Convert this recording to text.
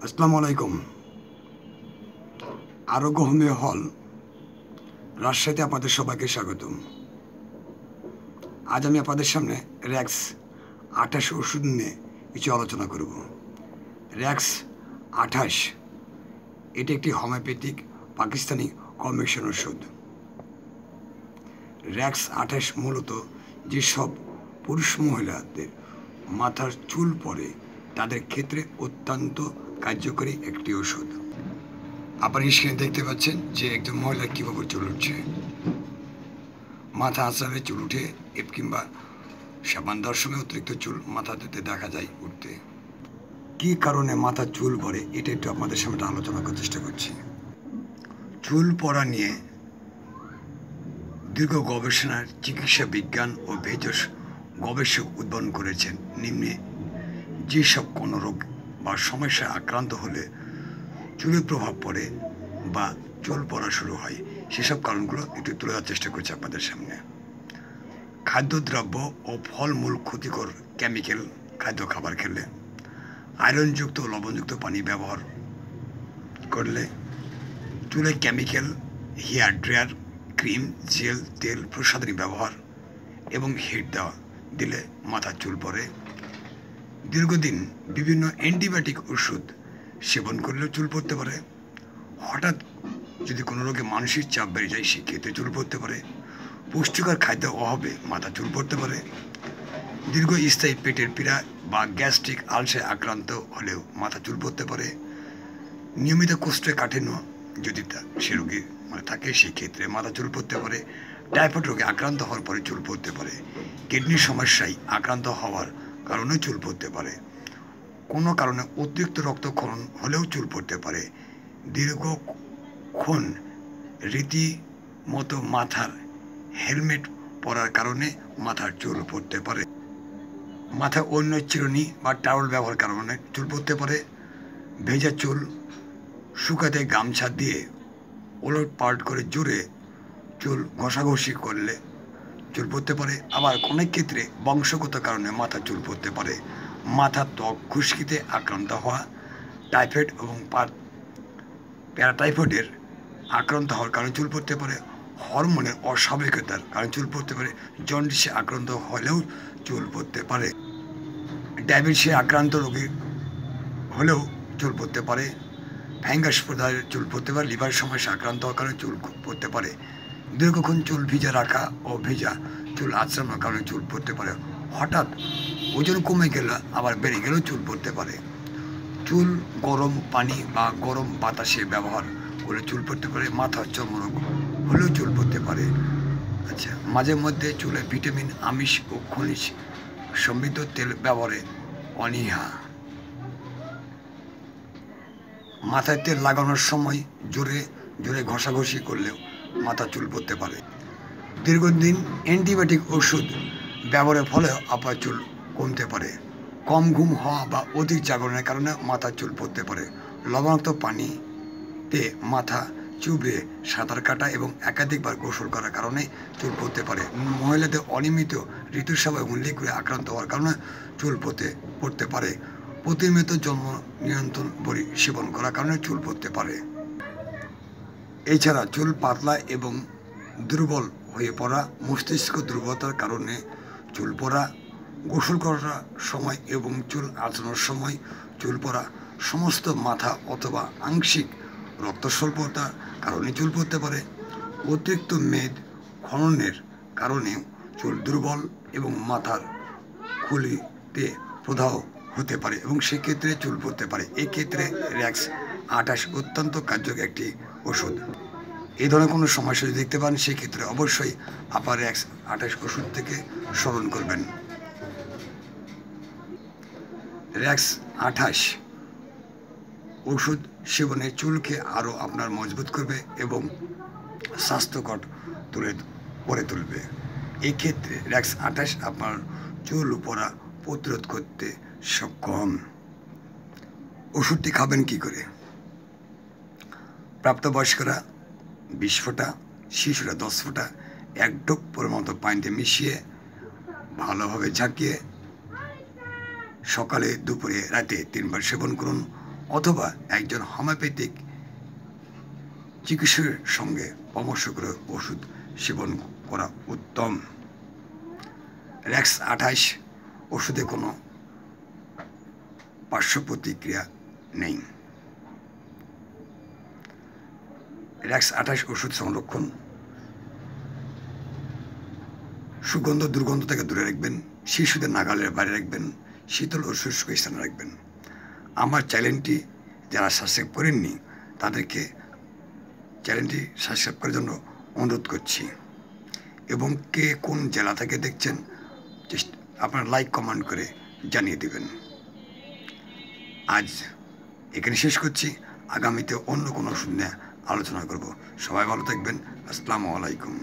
আসসালামু আলাইকুম। আরোগ্য হোমিও হল রাজশাহীতে আপনাদের সবাইকে স্বাগতম। আজ আমি আপনাদের সামনে র্যাক্স 28 ওষুধ নিয়ে কিছু আলোচনা করব। র্যাক্স 28 এটি একটি হোমিওপ্যাথিক পাকিস্তানি কম্বিনেশন ওষুধ। র্যাক্স 28 মূলত যেসব পুরুষ মহিলাদের মাথার চুল পড়ে তাদের ক্ষেত্রে অত্যন্ত কার্যকরী একটি ওষুধ। আপনারা স্ক্রিনে দেখতে পাচ্ছেন যে একজন মহিলা কীভাবে চুল উঠছে। মাথা আঁচড়ালে চুল উঠে কিংবা সাবান দেওয়ার সময় অতিরিক্ত চুল মাথাতে দেখা যায় উঠতে। কী কারণে মাথা চুল পড়ে এটা একটু আপনাদের সামনে আলোচনা করার চেষ্টা করছি। চুল পড়া নিয়ে দীর্ঘ গবেষণার চিকিৎসা বিজ্ঞান ও ভেষজ গবেষক উদ্ভাবন করেছেন নিম্নে যেসব কোনো রোগ বা সমস্যায় আক্রান্ত হলে চুলে প্রভাব পড়ে বা চুল পড়া শুরু হয় সেসব কারণগুলো একটু তুলে ধরার চেষ্টা করছি আপনাদের সামনে। খাদ্যদ্রব্য ও ফলমূল ক্ষতিকর কেমিক্যাল খাদ্য খাবার খেলে, আয়রনযুক্ত ও লবণযুক্ত পানি ব্যবহার করলে, চুলে chemical, hair dryer, cream, gel, তেল, প্রসাধনী ব্যবহার এবং হিট দেওয়া দিলে মাথার চুল পড়ে, দীর্ঘদিন বিভিন্ন অ্যান্টিবায়োটিক ওষুধ সেবন করলেও চুল পড়তে পারে, হঠাৎ যদি কোনো রোগে মানসিক চাপ বেড়ে যায় সেক্ষেত্রে চুল পড়তে পারে, পুষ্টিকর খাদ্য অভাবে মাথা চুল পড়তে পারে, দীর্ঘস্থায়ী পেটের পীড়া বা গ্যাস্ট্রিক আলসারে আক্রান্ত হলেও মাথা চুল পড়তে পারে, নিয়মিত কোষ্ঠকাঠিন্য যদি সে রোগী থাকে সেক্ষেত্রে মাথা চুল পড়তে পারে, টাইফয়েড রোগে আক্রান্ত হওয়ার পরে চুল পড়তে পারে, কিডনির সমস্যায় আক্রান্ত হওয়ার কারণে চুল পড়তে পারে, কোনো কারণে অতিরিক্ত রক্তক্ষরণ হলেও চুল পড়তে পারে, দীর্ঘক্ষণ রীতিমতো মাথার হেলমেট পরার কারণে মাথার চুল পড়তে পারে, মাথায় অন্য চিরুনি বা টাওয়েল ব্যবহারের কারণে চুল পড়তে পারে, ভেজা চুল শুকাতে গামছা দিয়ে ওলট পালট করে জোরে চুল ঘষাঘষি করলে চুল পড়তে পারে, আবার অনেক ক্ষেত্রে বংশগত কারণে মাথা চুল পড়তে পারে, মাথার ত্বক খুশকিতে আক্রান্ত হওয়া, টাইফয়েড এবং প্যারাটাইফয়েডের আক্রান্ত হওয়ার কারণে চুল পড়তে পারে, হরমোনের অস্বাভাবিকতার কারণে চুল পড়তে পারে, জন্ডিসে আক্রান্ত হলেও চুল পড়তে পারে, ডায়াবেটিসে আক্রান্ত রোগী হলেও চুল পড়তে পারে, ফ্যাঙ্গাস প্রদায়ের চুল পড়তে পারে, লিভার সমস্যা আক্রান্ত হওয়ার কারণে চুল পড়তে পারে, দীর্ঘক্ষণ চুল ভিজা রাখা ও ভেজা চুল আঁচড়ানোর কারণে চুল পড়তে পারে, হঠাৎ ওজন কমে গেলে আবার বেড়ে গেলেও চুল পড়তে পারে, চুল গরম পানি বা গরম বাতাসে ব্যবহার করে চুল পড়তে পারে, মাথার চর্মরোগ হলেও চুল পড়তে পারে। আচ্ছা, মাঝে মধ্যে চুলে ভিটামিন, আমিষ ও খনিজ সমৃদ্ধ তেল ব্যবহারে অনীহা, মাথায় তেল লাগানোর সময় জোরে জোরে ঘষাঘষি করলেও মাথা চুল পড়তে পারে, দীর্ঘদিন অ্যান্টিবায়োটিক ওষুধ ব্যবহারের ফলেও আপনার চুল কমতে পারে, কম ঘুম হওয়া বা অধিক জাগরণের কারণে মাথা চুল পড়তে পারে, লবণাক্ত পানিতে মাথা চুবড়ে সাঁতার কাটা এবং একাধিকবার গোসল করার কারণে চুল পড়তে পারে, মহিলাদের অনিয়মিত ঋতুস্রাব এবং লিকুইডে আক্রান্ত হওয়ার কারণে চুল পড়তে পারে, প্রতিনিয়ত জন্ম নিয়ন্ত্রণ বড়ি সেবন করার কারণে চুল পড়তে পারে। এছাড়া চুল পাতলা এবং দুর্বল হয়ে পড়া, মস্তিষ্ক দুর্বলতার কারণে চুল পড়া, গোসল করার সময় এবং চুল আঁচড়ানোর সময় চুল পড়া, সমস্ত মাথা অথবা আংশিক রক্ত স্বল্পতার কারণে চুল পড়তে পারে, অতিরিক্ত মেদ ক্ষরণের কারণেও চুল দুর্বল এবং মাথার খুলিতে প্রদাহ হতে পারে এবং সেক্ষেত্রে চুল পড়তে পারে। এক্ষেত্রে র্যাক্স 28 অত্যন্ত কার্যকরী একটি ওষুধ। এই ধরনের কোনো সমস্যা যদি দেখতে পান সেক্ষেত্রে অবশ্যই আপনার র্যাক্স 28 ওষুধ থেকে স্মরণ করবেন। র্যাক্স 28 ওষুধ সেবনে চুলকে আরও আপনার মজবুত করবে এবং স্বাস্থ্যকর করে তুলবে। এই ক্ষেত্রে র্যাক্স 28 আপনার চুল পড়া প্রতিরোধ করতে সক্ষম। ওষুধটি খাবেন কি করে? প্রাপ্তবয়স্করা 20 ফোঁটা, শিশুরা 10 ফোঁটা 1 ঢোক পরিমাণ পানিতে মিশিয়ে ভালোভাবে ঝাঁকিয়ে সকালে, দুপুরে, রাতে 3 বার সেবন করুন। অথবা একজন হোমিওপ্যাথিক চিকিৎসকের সঙ্গে পরামর্শ করে ওষুধ সেবন করা উত্তম। র্যাক্স 28 ওষুধে কোনো পার্শ্ব প্রতিক্রিয়া নেই। র্যাক্স 28 ওষুধ সংরক্ষণ সুগন্ধ দুর্গন্ধ থেকে দূরে রাখবেন, শিশুদের নাগালের বাইরে রাখবেন, শীতল ও শুষ্ক স্থানে রাখবেন। আমার চ্যানেলটি যারা সাবস্ক্রাইব করেননি তাদেরকে চ্যানেলটি সাবস্ক্রাইব করার জন্য অনুরোধ করছি, এবং কে কোন জেলা থেকে দেখছেন আপনারা লাইক কমেন্ট করে জানিয়ে দেবেন। আজ এখানে শেষ করছি, আগামীতে অন্য কোনো ওষুধ নিয়ে আলোচনা করব। সবাই ভালো থাকবেন। আসসালামু আলাইকুম।